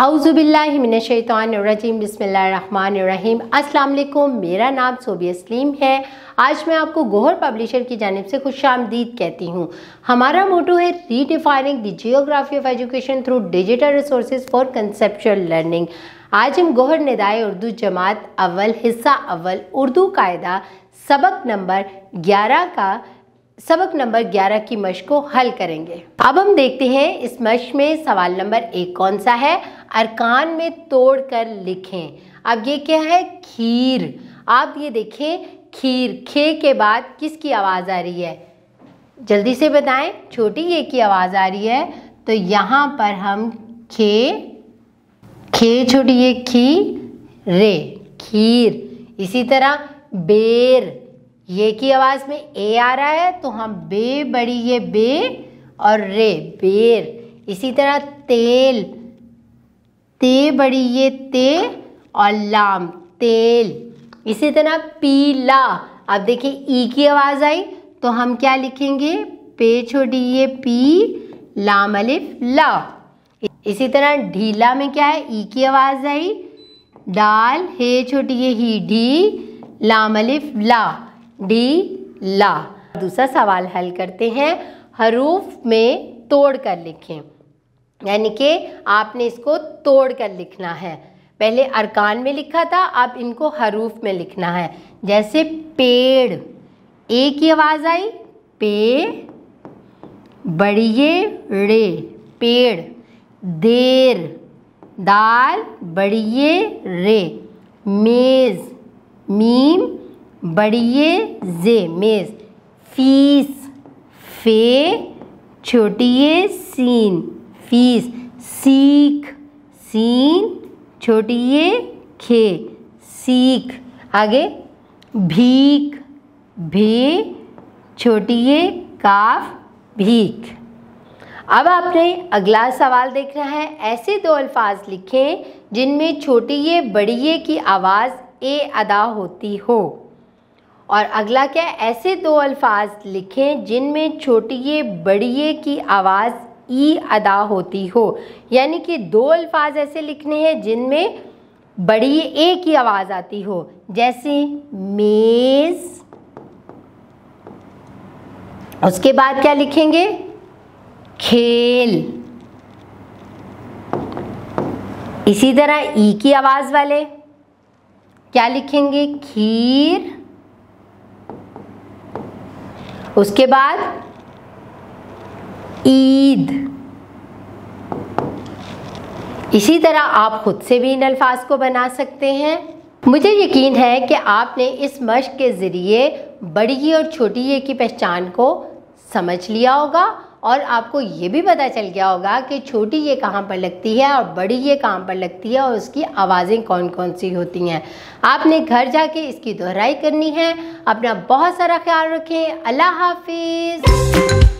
औज़ुबिल्लाहि मिनश्शैतानिर्रजीम बिस्मिल्लाहिर्रहमानिर्रहीम। अस्सलाम वालेकुम, मेरा नाम सोबिया सलीम है। आज मैं आपको गोहर पब्लिशर की जानिब से खुशामदीद कहती हूँ। हमारा मोटो है redefining the geography of education through digital resources for conceptual learning. आज हम गोहर निदाए उर्दू जमात अव्वल हिस्सा अव्वल उर्दू कायदा सबक नंबर 11 की मश्क को हल करेंगे। अब हम देखते हैं इस मश्क में सवाल नंबर 1 कौन सा है। अरकान में तोड़कर लिखें। अब ये क्या है? खीर। आप ये देखें, खीर, खे के बाद किसकी आवाज़ आ रही है? जल्दी से बताएं। छोटी ये की आवाज़ आ रही है, तो यहाँ पर हम खे छोटी ये खी रे, खीर। इसी तरह बेर, ये की आवाज़ में ए आ रहा है, तो हम बे बड़ी ये बे और रे, बेर। इसी तरह तेल, ते बड़ी ये ते और लाम, तेल। इसी तरह पीला। अब देखिए ई की आवाज़ आई, तो हम क्या लिखेंगे? पे छोटी ये पी, लाम अलिफ ला। इसी तरह ढीला में क्या है? ई की आवाज़ आई, डाल, हे छोटी ये ही, ढी, लाम अलिफ ला, डी ला। दूसरा सवाल हल करते हैं। हरूफ में तोड़ कर लिखें, यानी कि आपने इसको तोड़ कर लिखना है। पहले अरकान में लिखा था, अब इनको हरूफ में लिखना है। जैसे पेड़, ए की आवाज़ आई, पे बड़िए रे, पेड़। देर, दाल बड़िए रे, मेज़, मीम बड़िए जे, मेज़। फीस, फे छोटिए सीन, फीस। सीख, सीन छोटिए खे, सीख। आगे भीख, भे छोटिए काफ, भीख। अब आपने अगला सवाल देखना है। ऐसे दो अल्फाज लिखें जिनमें छोटिए बड़िए की आवाज़ ए अदा होती हो। और अगला क्या है? ऐसे दो अल्फाज लिखें जिनमें छोटिए बड़िए की आवाज़ ई अदा होती हो। यानी कि दो अल्फाज ऐसे लिखने हैं जिनमें बड़िए ए की आवाज़ आती हो। जैसे मेज़, उसके बाद क्या लिखेंगे? खेल। इसी तरह ई की आवाज़ वाले क्या लिखेंगे? खीर। उसके बाद ईद। इसी तरह आप खुद से भी इन अल्फाज को बना सकते हैं। मुझे यकीन है कि आपने इस मश्क के ज़रिए बड़ी और छोटी ये की पहचान को समझ लिया होगा और आपको ये भी पता चल गया होगा कि छोटी ये कहाँ पर लगती है और बड़ी ये कहाँ पर लगती है और उसकी आवाज़ें कौन कौन सी होती हैं। आपने घर जाके इसकी दोहराई करनी है। अपना बहुत सारा ख्याल रखें। अल्लाह हाफिज़।